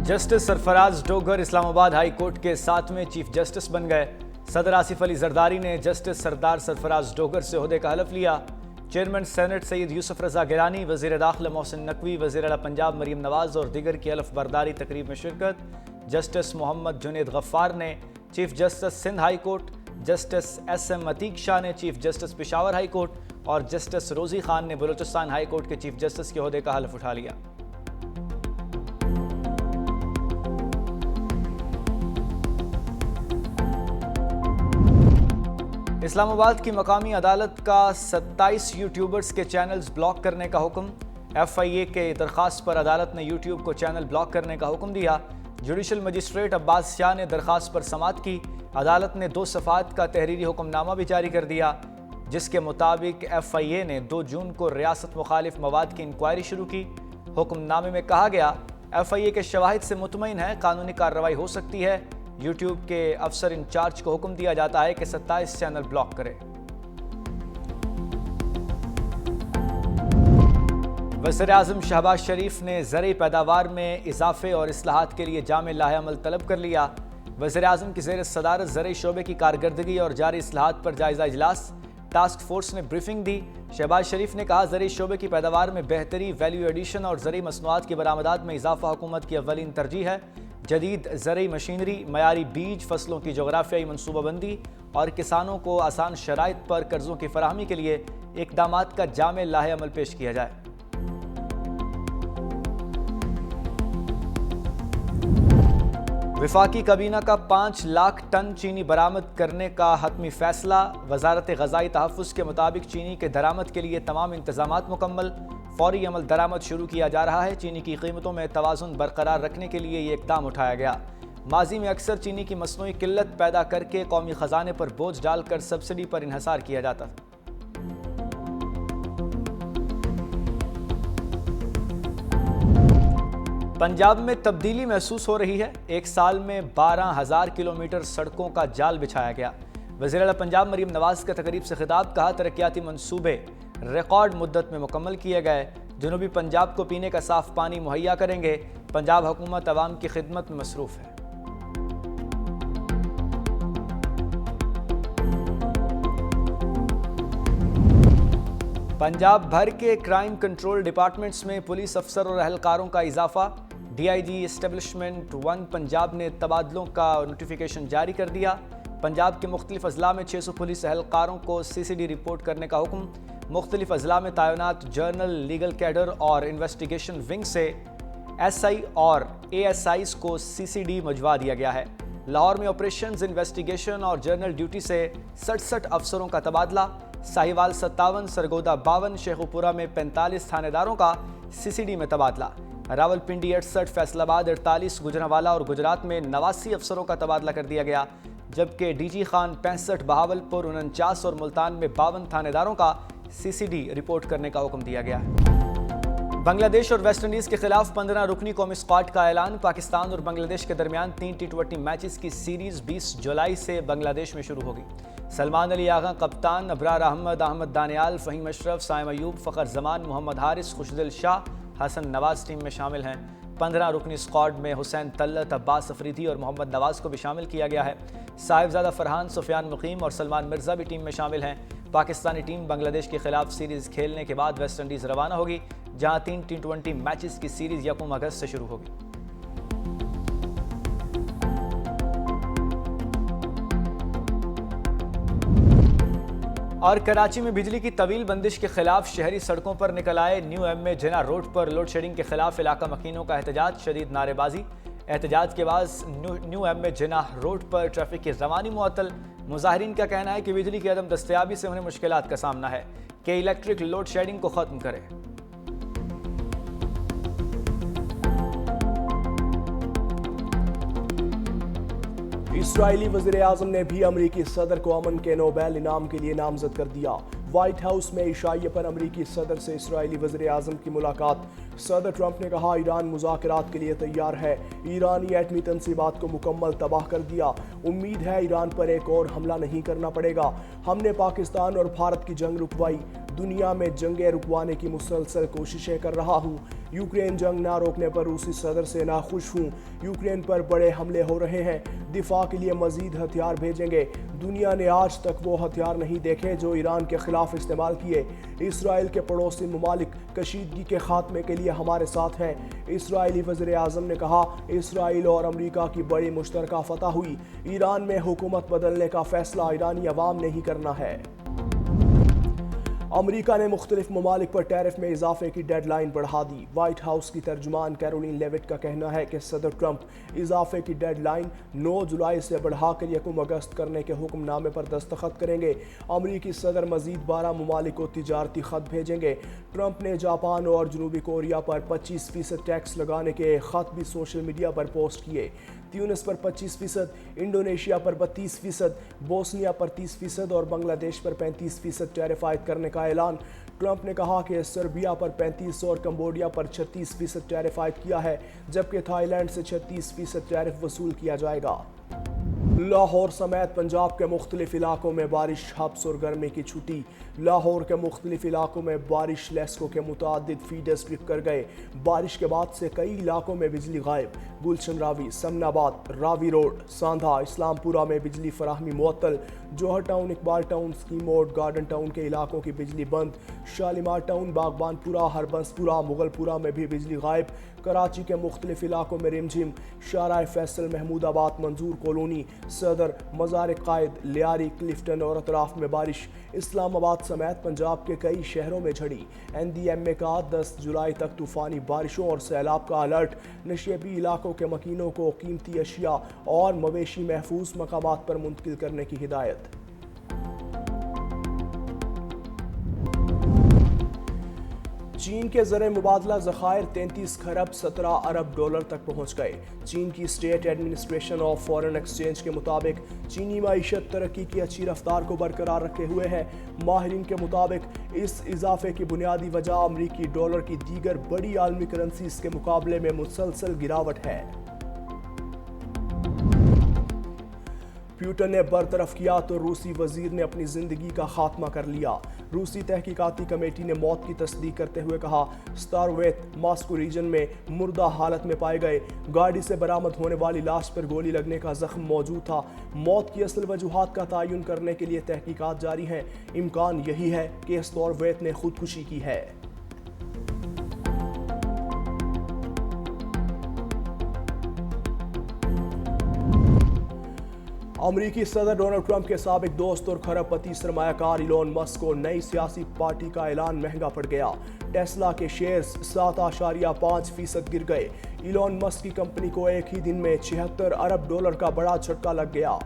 Justice Sarfaraz Dogar Islamabad high court के 7वें chief justice बन गए। सदर आसिफ अली जरदारी ने जस्टिस सरदार सरफराज डोगर से ओहदे का हलफ लिया। चेयरमैन सेनेट सैयद यूसुफ रजा गिलानी, वज़ीर दाखिला मोहसिन नकवी, वज़ीर आला पंजाब मरीम नवाज और दीगर की हलफ बर्दारी तकरीब में शिरकत। जस्टिस मोहम्मद जुनेद गफ्फार ने chief justice Sindh high court, justice SM Ateeq Shah ने chief justice Peshawar high court और जस्टिस रोज़ी खान ने बलूचिस्तान हाई कोर्ट के चीफ जस्टिस के ओहदे का हलफ उठा लिया। इस्लामाबाद की मकामी अदालत का 27 यूट्यूबर्स के चैनल्स ब्लॉक करने का हुक्म। FIA के दरख्वास्त पर अदालत ने यूट्यूब को चैनल ब्लॉक करने का हुक्म दिया। जुडिशल मजिस्ट्रेट अब्बास शाह ने दरख्वास्त पर समाअत की। अदालत ने 2 सफ़ात का तहरीरी हुक्मनामा भी जारी कर दिया, जिसके मुताबिक FIA ने 2 जून को रियासत मुखालिफ मवाद की इंक्वायरी शुरू की। हुक्मनामे में कहा गया, FIA के शवाहिद से मुतमईन है, कानूनी कार्रवाई हो सकती है। यूट्यूब के अफसर इंचार्ज को हुक्म दिया जाता है कि 27 चैनल ब्लॉक करे। वज़ीर आज़म शहबाज शरीफ ने ज़रई पैदावार में इजाफे और इस्लाहात के लिए जामे लाहेअमल तलब कर लिया। वज़ीर आज़म की ज़ेर सदारत ज़रई शोबे की कारकर्दगी और जारी इस्लाहात पर जायज़ा इजलास। टास्क फोर्स ने ब्रीफिंग दी। शहबाज शरीफ ने कहा, ज़रई शोबे की पैदावार में बेहतरी, वैल्यू एडिशन और ज़रई मसनूआत की बरामदात में इजाफा हुकूमत की अव्वलीन तरजीह है। जदीद ज़रई मशीनरी, मयारी बीज, फसलों की जोग्राफियाई मनसूबाबंदी और किसानों को आसान शराइत पर कर्ज़ों की फराहमी के लिए इक़दामात का जामे लाहेअमल पेश किया जाए। वफाकी काबीना का 5 लाख टन चीनी बरामद करने का हतमी फैसला। वजारत ग़ज़ाई तहफ़्फ़ुज़ के मुताबिक चीनी के दरामद के लिए तमाम इंतज़ामात मुकम्मल। फौरी अमल दरामद शुरू किया जा रहा है। चीनी की कीमतों में तवाज़ुन बरकरार रखने के लिए ये इक़दाम उठाया गया। माजी में अक्सर चीनी की मसनूई किल्लत पैदा करके कौमी ख़जाने पर बोझ डालकर सब्सिडी पर इन्हसार किया जाता था। पंजाब में तब्दीली महसूस हो रही है। एक साल में 12,000 किलोमीटर सड़कों का जाल बिछाया गया। वज़ीर आला पंजाब मरीम नवाज का तकरीब से खिताब। कहा, तरक्याती मंसूबे रिकॉर्ड मुद्दत में मुकम्मल किए गए। जनूबी पंजाब को पीने का साफ पानी मुहैया करेंगे। पंजाब हुकूमत अवाम की खिदमत में मसरूफ़ है। पंजाब भर के क्राइम कंट्रोल डिपार्टमेंट्स में पुलिस अफसर और अहलकारों का इजाफा। DIG एस्टेब्लिशमेंट 1 पंजाब ने तबादलों का नोटिफिकेशन जारी कर दिया। पंजाब के मुख्तलिफ अजला में 600 पुलिस अहलकारों को CCD रिपोर्ट करने का हुक्म। मुख्तलिफ अजला में तैनात जर्नल, लीगल कैडर और इन्वेस्टिगेशन विंग से SI और ASIs को CCD मजवा दिया गया है। लाहौर में ऑपरेशंस, इन्वेस्टिगेशन और जर्नल ड्यूटी से 67 अफसरों का तबादला। साहिवाल 57, सरगोदा 52, शेखुपुरा में 45 थानेदारों का CCD में तबादला। रावलपिंडी 68, फैसलाबाद 48, गुजरांवाला और गुजरात में 89 अफसरों का तबादला कर दिया गया, जबकि DG खान 65, बहावलपुर 49 और मुल्तान में 52 थानेदारों का CCD रिपोर्ट करने का हुक्म दिया गया है। बांग्लादेश और वेस्ट इंडीज़ के खिलाफ 15 रुकनी कौमी स्क्वाड का ऐलान। पाकिस्तान और बांग्लादेश के दरमियान 3 T20 मैचेस की सीरीज 20 जुलाई से बांग्लादेश में शुरू होगी। सलमान अली आगा कप्तान, अबरार अहमद, अहमद दानियाल, फ़हीम अशरफ, साइम अयूब, फ़खर जमान, मोहम्मद हारिस, खुशदिल शाह, हसन नवाज टीम में शामिल हैं। 15 रुकनी स्क्वाड में हुसैन तल्लत, अब्बास अफरीदी और मोहम्मद नवाज को भी शामिल किया गया है। साहिबजादा फरहान, सुफियान मुकीम और सलमान मिर्ज़ा भी टीम में शामिल हैं। पाकिस्तानी टीम बांग्लादेश के खिलाफ सीरीज़ खेलने के बाद वेस्ट इंडीज़ रवाना होगी, जहां 3 T20 मैचेस की सीरीज़ 1 अगस्त से शुरू होगी। और कराची में बिजली की तवील बंदिश के खिलाफ शहरी सड़कों पर निकल आए। न्यू MA जिना रोड पर लोड शेडिंग के खिलाफ इलाका मकीनों का एहतजाज, शदीद नारेबाजी। एहतजाज के बाद न्यू MA जिना रोड पर ट्रैफिक की रवानी मुअत्तल। मुजाहिरीन का कहना है कि बिजली की अदम दस्तयाबी से उन्हें मुश्किलात का सामना है कि इलेक्ट्रिक लोड शेडिंग को ख़त्म करें। इस्राएली वज़ीर आज़म ने भी अमरीकी सदर को अमन के नोबेल इनाम के लिए नामजद कर दिया। व्हाइट हाउस में इशाइये पर अमरीकी सदर से इस्राएली वज़ीर आज़म की मुलाकात। सदर ट्रंप ने कहा, ईरान मुज़ाकरात के लिए तैयार है। ईरानी एटमी तंसीबात को मुकम्मल तबाह कर दिया। उम्मीद है ईरान पर एक और हमला नहीं करना पड़ेगा। हमने पाकिस्तान और भारत की जंग रुकवाई। दुनिया में जंगें रुकवाने की मुसलसल कोशिशें कर रहा हूँ। यूक्रेन जंग ना रोकने पर रूसी सदर से नाखुश हूँ। यूक्रेन पर बड़े हमले हो रहे हैं, दिफा के लिए मजीद हथियार भेजेंगे। दुनिया ने आज तक वो हथियार नहीं देखे जो ईरान के खिलाफ इस्तेमाल किए। इसराइल के पड़ोसी ममालिक कशीदगी के खात्मे के लिए हमारे साथ हैं। इसराइली वज़ीर आज़म ने कहा, इसराइल और अमरीका की बड़ी मुश्तरका फतह हुई। ईरान में हुकूमत बदलने का फैसला ईरानी अवाम ने ही करना है। अमरीका ने मुख्तलिफ ममालिक पर टैरिफ में इजाफे की डेडलाइन बढ़ा दी। वाइट हाउस की तर्जुमान कैरोलिन लेविट का कहना है कि सदर ट्रंप इजाफे की डेडलाइन 9 जुलाई से बढ़ाकर 1 अगस्त करने के हुक्मनामे पर दस्तखत करेंगे। अमरीकी सदर मजीद 12 ममालिक को तिजारती खत भेजेंगे। ट्रंप ने जापान और जनूबी कोरिया पर 25% टैक्स लगाने के खत भी सोशल मीडिया पर पोस्ट किए। ट्यूनिस पर 25%, इंडोनेशिया पर 32%, बोस्निया पर 30% और बांग्लादेश पर 35% टैरिफ आयद करने का ऐलान। ट्रंप ने कहा कि सर्बिया पर 35 और कंबोडिया पर 36% टैरिफ आयद किया है, जबकि थाईलैंड से 36% टैरिफ वसूल किया जाएगा। लाहौर समेत पंजाब के मुख्तलिफ इलाकों में बारिश, हब्स और गर्मी की छुट्टी। लाहौर के मुख्तलिफ इलाकों में बारिश लेस्को के मुतादिद फीडर्स ट्रिप कर गए। बारिश के बाद से कई इलाकों में बिजली गायब। गुलशन रावी, समनाबाद, रावी रोड, सांधा, इस्लामपुरा में बिजली फराहमी मुअत्तल। Johar town, Iqbal town, scheme Mor, garden town के इलाकों की बिजली बंद। शालीमार टाउन, बागबानपुरा, हरबंसपुरा, मुगलपुरा में भी बिजली गायब। कराची के मुख्तलिफ इलाकों में रिमझिम। शाराय फैसल, महमूदाबाद, मंजूर कॉलोनी, सदर, मज़ार कायद, लियारी, क्लिफ्टन और अतराफ में बारिश। इस्लामाबाद समेत पंजाब के कई शहरों में झड़ी। NDMA का 10 जुलाई तक तूफ़ानी बारिशों और सैलाब का अलर्ट। नशेबी इलाकों के मकीनों को कीमती अशिया और मवेशी महफूज मकामात पर मुंतकिल करने की हिदायत। चीन के ज़र मुबादला ज़खायर 33 खरब 17 अरब डॉलर तक पहुंच गए। चीन की state administration of foreign exchange के मुताबिक चीनी मईशत तरक्की की अच्छी रफ्तार को बरकरार रखे हुए है। माहिरीन के मुताबिक इस इजाफे की बुनियादी वजह अमरीकी डॉलर की दीगर बड़ी आलमी करेंसीज के मुकाबले में मुसलसल गिरावट है। पुतिन ने बरतरफ किया तो रूसी वजीर ने अपनी जिंदगी का खात्मा कर लिया। रूसी तहकीकाती कमेटी ने मौत की तस्दीक करते हुए कहा, स्टारोवेत मॉस्को रीजन में मुर्दा हालत में पाए गए। गाड़ी से बरामद होने वाली लाश पर गोली लगने का जख्म मौजूद था। मौत की असल वजूहात का तयन करने के लिए तहकीकात जारी हैं। इम्कान यही है कि स्टारोवेत ने खुदकुशी की है। अमरीकी सदर डोनाल्ड ट्रंप के साबिक दोस्त और खरबपति सरमायाकार इलॉन मस्क को नई सियासी पार्टी का ऐलान महंगा पड़ गया। टेस्ला के शेयर्स 7.5% गिर गए। इलॉन मस्क की कंपनी को एक ही दिन में $76 अरब का बड़ा झटका लग गया।